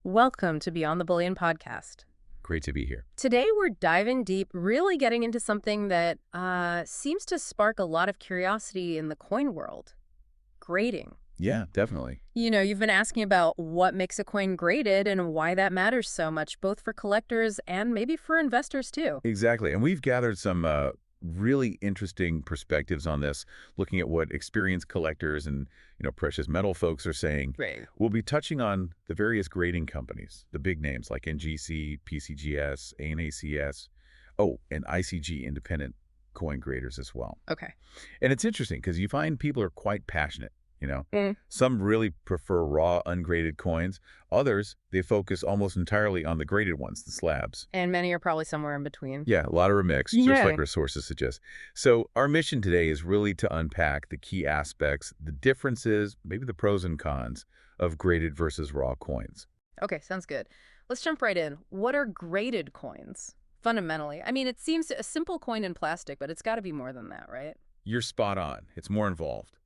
Welcome to Beyond the Bullion podcast. Great to be here. Today we're diving deep, really getting into something that seems to spark a lot of curiosity in the coin world, grading. Yeah, definitely. You've been asking about what makes a coin graded and why that matters so much, both for collectors and maybe for investors too. Exactly. And we've gathered some really interesting perspectives on this, looking at what experienced collectors and, precious metal folks are saying. Right. We'll be touching on the various grading companies, the big names like NGC, PCGS, ANACS, and ICG independent coin graders as well. Okay. And it's interesting because you find people are quite passionate. Mm. Some really prefer raw, ungraded coins. Others, they focus almost entirely on the graded ones, the slabs. And many are probably somewhere in between. Yeah, a lot of a mix, just Yeah. like our sources suggest. So our mission today is really to unpack the key aspects, the differences, maybe the pros and cons of graded versus raw coins. Okay, sounds good. Let's jump right in. What are graded coins? Fundamentally. I mean, it seems a simple coin in plastic, but it's got to be more than that, right? You're spot on. It's more involved.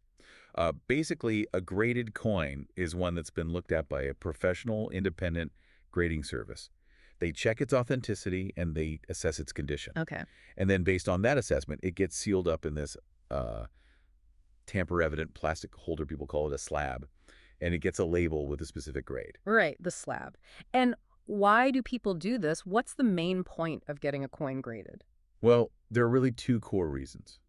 Basically, a graded coin is one that's been looked at by a professional, independent grading service. They check its authenticity and they assess its condition. Okay. And then based on that assessment, it gets sealed up in this tamper-evident plastic holder, people call it a slab, and it gets a label with a specific grade. Right, the slab. And why do people do this? What's the main point of getting a coin graded? Well, there are really two core reasons: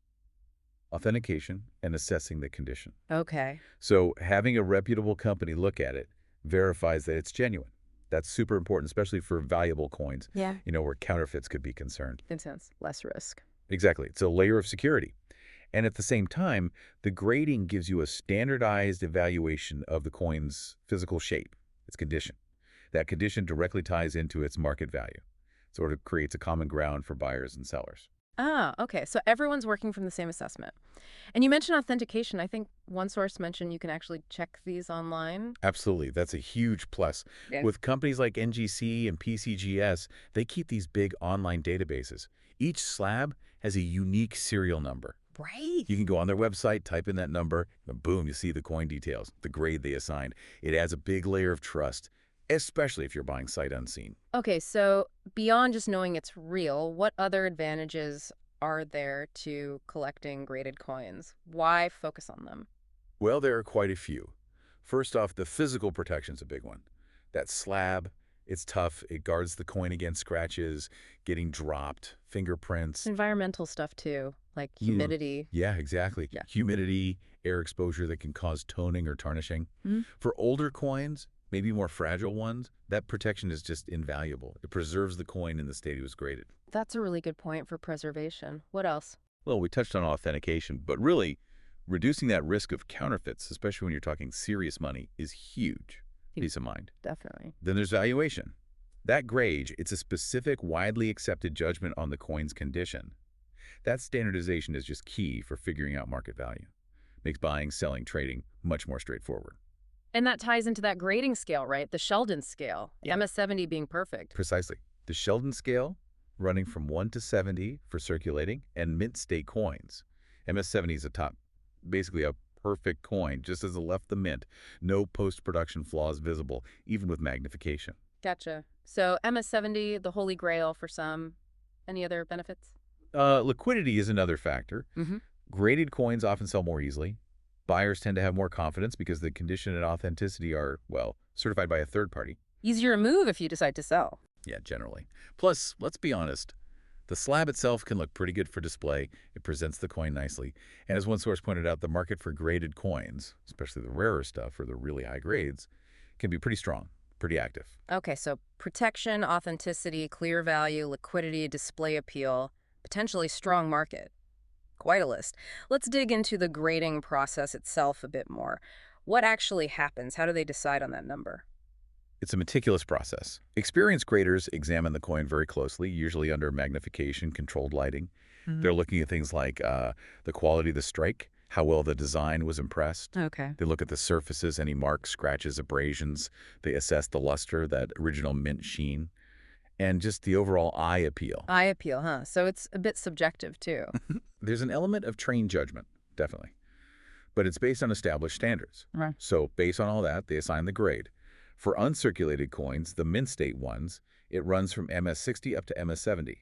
authentication and assessing the condition. Okay. So having a reputable company look at it verifies that it's genuine. That's super important, especially for valuable coins, Yeah. where counterfeits could be concerned. In sense, less risk. Exactly. It's a layer of security. And at the same time, the grading gives you a standardized evaluation of the coin's physical shape, its condition. That condition directly ties into its market value. Sort of creates a common ground for buyers and sellers. Ah, okay. So everyone's working from the same assessment. And you mentioned authentication. I think one source mentioned you can actually check these online. Absolutely. That's a huge plus. Yeah. With companies like NGC and PCGS, they keep these big online databases. Each slab has a unique serial number. Right. You can go on their website, type in that number, and boom, you see the coin details, the grade they assigned. It adds a big layer of trust, especially if you're buying sight unseen. Okay, so beyond just knowing it's real, what other advantages are there to collecting graded coins? Why focus on them? Well, there are quite a few. First off, the physical protection's a big one. That slab, it's tough. It guards the coin against scratches, getting dropped, fingerprints. Environmental stuff too, like Mm. humidity. Yeah, exactly. Yeah. Humidity, air exposure that can cause toning or tarnishing. Mhm. For older coins, maybe more fragile ones, that protection is just invaluable. It preserves the coin in the state it was graded. That's a really good point for preservation. What else? Well, we touched on authentication, but really, reducing that risk of counterfeits, especially when you're talking serious money, is huge. Huge. Peace of mind. Definitely. Then there's valuation. That grade, it's a specific, widely accepted judgment on the coin's condition. That standardization is just key for figuring out market value. Makes buying, selling, trading much more straightforward. And that ties into that grading scale, right? The Sheldon scale, Yeah. MS-70 being perfect. Precisely. The Sheldon scale, running from 1 to 70 for circulating and mint state coins. MS-70 is a top, basically a perfect coin, just as it left the mint. No post-production flaws visible, even with magnification. Gotcha. So MS-70, the holy grail for some. Any other benefits? Liquidity is another factor. Mm-hmm. Graded coins often sell more easily. Buyers tend to have more confidence because the condition and authenticity are, well, certified by a third party. Easier to move if you decide to sell. Yeah, generally. Plus, let's be honest, the slab itself can look pretty good for display. It presents the coin nicely. And as one source pointed out, the market for graded coins, especially the rarer stuff or the really high grades, can be pretty strong, pretty active. Okay, so protection, authenticity, clear value, liquidity, display appeal, potentially strong market. Quite a list. Let's dig into the grading process itself a bit more. What actually happens? How do they decide on that number? It's a meticulous process. Experienced graders examine the coin very closely, usually under magnification, controlled lighting. They're looking at things like the quality of the strike, how well the design was impressed. Okay. They look at the surfaces, any marks, scratches, abrasions. They assess the luster, that original mint sheen, and just the overall eye appeal. Eye appeal, huh? So it's a bit subjective, too. There's an element of trained judgment, definitely. But it's based on established standards. Right. So based on all that, they assign the grade. For uncirculated coins, the mint state ones, it runs from MS60 up to MS70.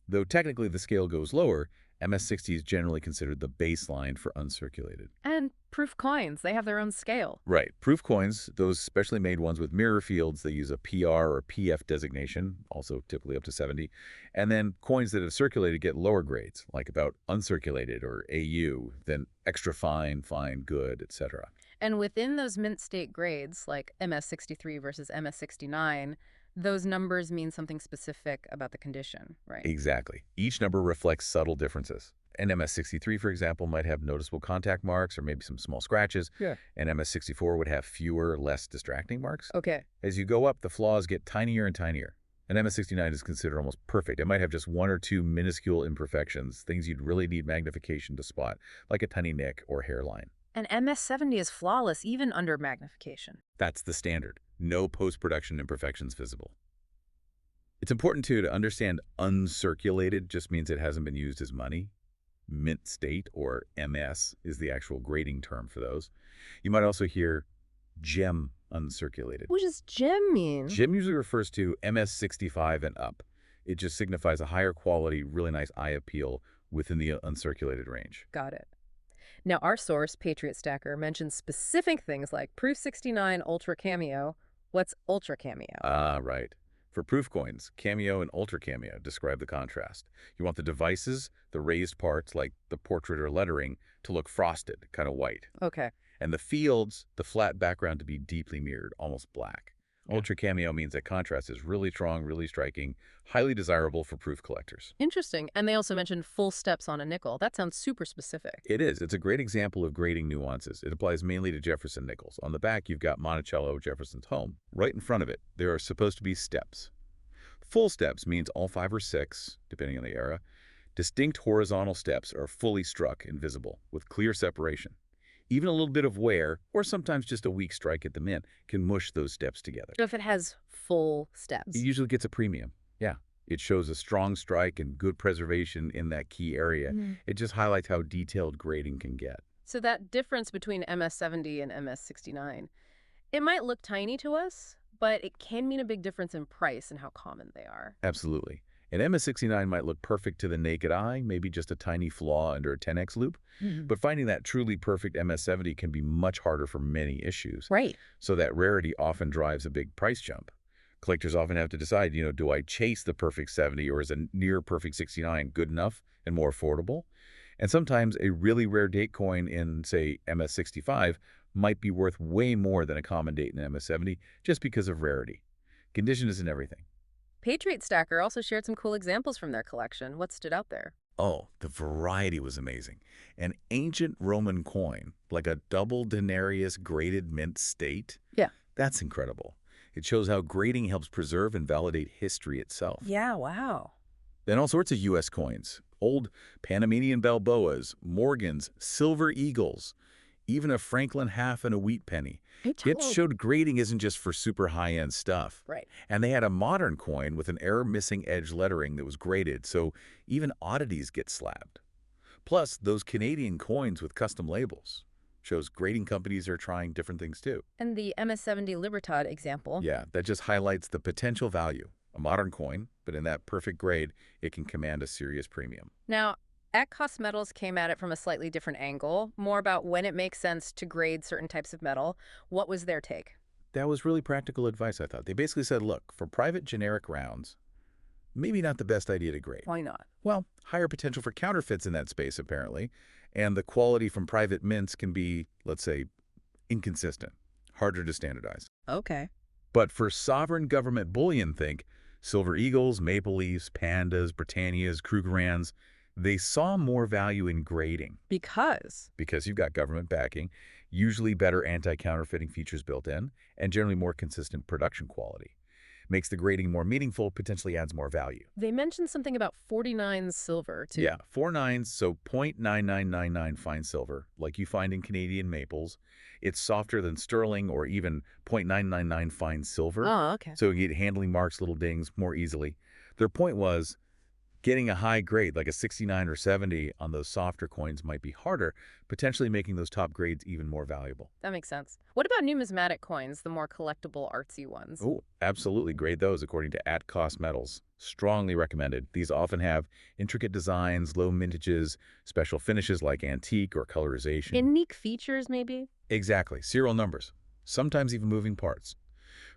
Though technically the scale goes lower, MS60 is generally considered the baseline for uncirculated. And proof coins, they have their own scale. Right. Proof coins, those specially made ones with mirror fields, they use a PR or PF designation, also typically up to 70. And then coins that have circulated get lower grades, like about uncirculated or AU, then extra fine, fine, good, etc. And within those mint state grades, like MS63 versus MS69, those numbers mean something specific about the condition, right? Exactly. Each number reflects subtle differences. An MS63, for example, might have noticeable contact marks or maybe some small scratches. Yeah. And MS64 would have fewer, less distracting marks. Okay. As you go up, the flaws get tinier and tinier. An MS69 is considered almost perfect. It might have just one or two minuscule imperfections, things you'd really need magnification to spot, like a tiny nick or hairline. And MS70 is flawless even under magnification. That's the standard. No post-production imperfections visible. It's important, too, to understand uncirculated just means it hasn't been used as money. Mint state, or MS, is the actual grading term for those. You might also hear gem uncirculated. What does gem mean? Gem usually refers to MS65 and up. It just signifies a higher quality, really nice eye appeal within the uncirculated range. Got it. Now, our source, Patriot Stacker, mentions specific things like Proof 69 Ultra Cameo. What's Ultra Cameo? Right. For proof coins, Cameo and Ultra Cameo describe the contrast. You want the devices, the raised parts like the portrait or lettering, to look frosted, kind of white. Okay. And the fields, the flat background to be deeply mirrored, almost black. Yeah. Ultra Cameo means that contrast is really strong, really striking, highly desirable for proof collectors. Interesting. And they also mentioned full steps on a nickel. That sounds super specific. It is. It's a great example of grading nuances. It applies mainly to Jefferson nickels. On the back, you've got Monticello, Jefferson's home. Right in front of it, there are supposed to be steps. Full steps means all 5 or 6, depending on the era. Distinct horizontal steps are fully struck and visible, with clear separation. Even a little bit of wear, or sometimes just a weak strike at the mint, can mush those steps together. If it has full steps. It usually gets a premium. Yeah. It shows a strong strike and good preservation in that key area. It just highlights how detailed grading can get. So that difference between MS70 and MS69, it might look tiny to us, but it can mean a big difference in price and how common they are. Absolutely. An MS69 might look perfect to the naked eye, maybe just a tiny flaw under a 10x loop. But finding that truly perfect MS70 can be much harder for many issues. Right. So that rarity often drives a big price jump. Collectors often have to decide, do I chase the perfect 70 or is a near perfect 69 good enough and more affordable? And sometimes a really rare date coin in, say, MS65 might be worth way more than a common date in MS70 just because of rarity. Condition isn't everything. Patriot Stacker also shared some cool examples from their collection. What stood out there? Oh, the variety was amazing. An ancient Roman coin, like a double denarius graded mint state. Yeah. That's incredible. It shows how grading helps preserve and validate history itself. Yeah, wow. Then all sorts of U.S. coins. Old Panamanian Balboas, Morgans, Silver Eagles, even a Franklin half and a wheat penny. It showed grading isn't just for super high-end stuff. Right. And they had a modern coin with an error-missing edge lettering that was graded, so even oddities get slabbed. Plus, those Canadian coins with custom labels. Shows grading companies are trying different things too. And the MS70 Libertad example. Yeah, that just highlights the potential value. A modern coin, but in that perfect grade, it can command a serious premium. Now, At Cost Metals came at it from a slightly different angle, more about when it makes sense to grade certain types of metal. What was their take? That was really practical advice, I thought. They basically said, look, for private generic rounds, maybe not the best idea to grade. Why not? Well, higher potential for counterfeits in that space, apparently, and the quality from private mints can be, let's say, inconsistent, harder to standardize. Okay. But for sovereign government bullion, think Silver Eagles, Maple Leafs, Pandas, Britannias, Krugerrands, they saw more value in grading. Because Because you've got government backing, usually better anti-counterfeiting features built in, and generally more consistent production quality. Makes the grading more meaningful, potentially adds more value. they mentioned something about 49 silver, too. Yeah, 4 nines, so 0.9999 fine silver, like you find in Canadian maples. It's softer than sterling or even 0.999 fine silver. Oh, okay. So you get handling marks, little dings more easily. Their point was, Getting a high grade, like a 69 or 70 on those softer coins might be harder, potentially making those top grades even more valuable. That makes sense. What about numismatic coins, the more collectible, artsy ones? Oh, absolutely. Grade those according to at-cost metals. Strongly recommended. These often have intricate designs, low mintages, special finishes like antique or colorization. Unique features, maybe? Exactly. Serial numbers. Sometimes even moving parts.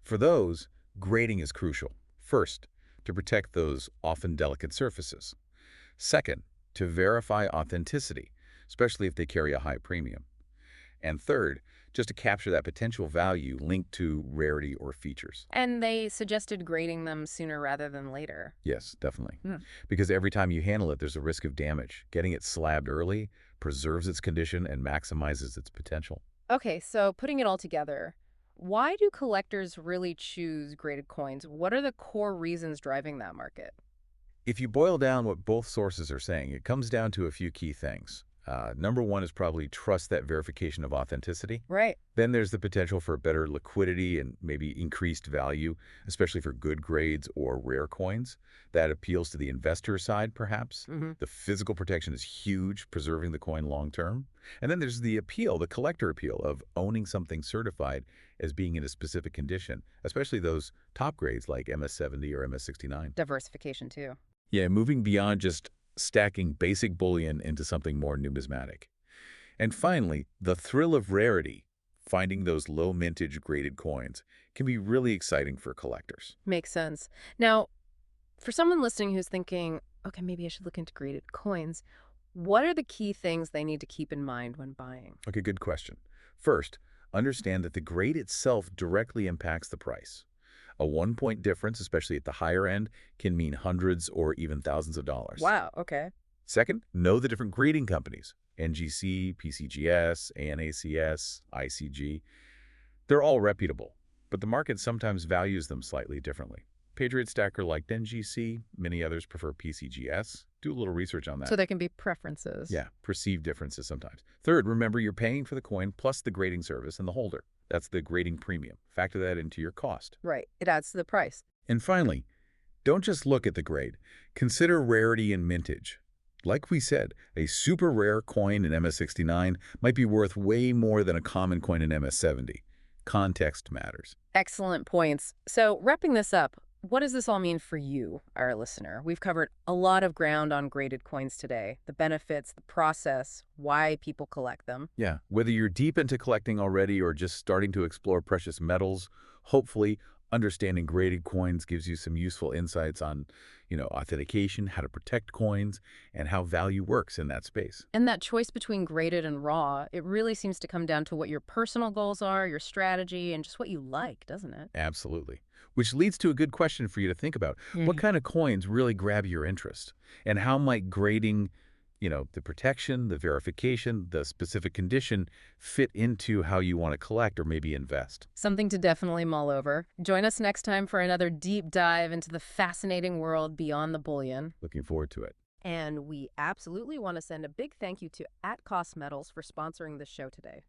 For those, grading is crucial. First, to protect those often delicate surfaces. Second, to verify authenticity, especially if they carry a high premium. And third, just to capture that potential value linked to rarity or features. And they suggested grading them sooner rather than later. Yes, definitely. Hmm. Because every time you handle it, there's a risk of damage. Getting it slabbed early preserves its condition and maximizes its potential. Okay, so putting it all together, why do collectors really choose graded coins? What are the core reasons driving that market? If you boil down what both sources are saying, it comes down to a few key things. Number one is probably trust that verification of authenticity. Right. Then there's the potential for better liquidity and maybe increased value, especially for good grades or rare coins. That appeals to the investor side, perhaps. Hmm. The physical protection is huge, preserving the coin long term. And then there's the appeal, the collector appeal of owning something certified as being in a specific condition, especially those top grades like MS-70 or MS-69. Diversification, too. Yeah, moving beyond just stacking basic bullion into something more numismatic. And finally, the thrill of rarity, finding those low mintage graded coins, can be really exciting for collectors. Makes sense. Now, for someone listening who's thinking, okay, maybe I should look into graded coins, what are the key things they need to keep in mind when buying? Okay, good question. First, understand that the grade itself directly impacts the price. A 1-point difference, especially at the higher end, can mean hundreds or even thousands of dollars. Wow, okay. Second, know the different grading companies. NGC, PCGS, ANACS, ICG. They're all reputable, but the market sometimes values them slightly differently. Patriot Stacker liked NGC, many others prefer PCGS. Do a little research on that. So there can be preferences. Yeah, perceived differences sometimes. Third, remember you're paying for the coin plus the grading service and the holder. That's the grading premium. Factor that into your cost. Right. It adds to the price. And finally, don't just look at the grade. Consider rarity and mintage. Like we said, a super rare coin in MS-69 might be worth way more than a common coin in MS-70. Context matters. Excellent points. So wrapping this up, what does this all mean for you, our listener? We've covered a lot of ground on graded coins today. The benefits, the process, why people collect them. Yeah, whether you're deep into collecting already or just starting to explore precious metals, hopefully understanding graded coins gives you some useful insights on, authentication, how to protect coins, and how value works in that space. And that choice between graded and raw, it really seems to come down to what your personal goals are, your strategy, and just what you like, doesn't it? Absolutely. Which leads to a good question for you to think about. What kind of coins really grab your interest? And how might grading, the protection, the verification, the specific condition fit into how you want to collect or maybe invest? Something to definitely mull over. Join us next time for another deep dive into the fascinating world beyond the bullion. Looking forward to it. And we absolutely want to send a big thank you to At Cost Metals for sponsoring this show today.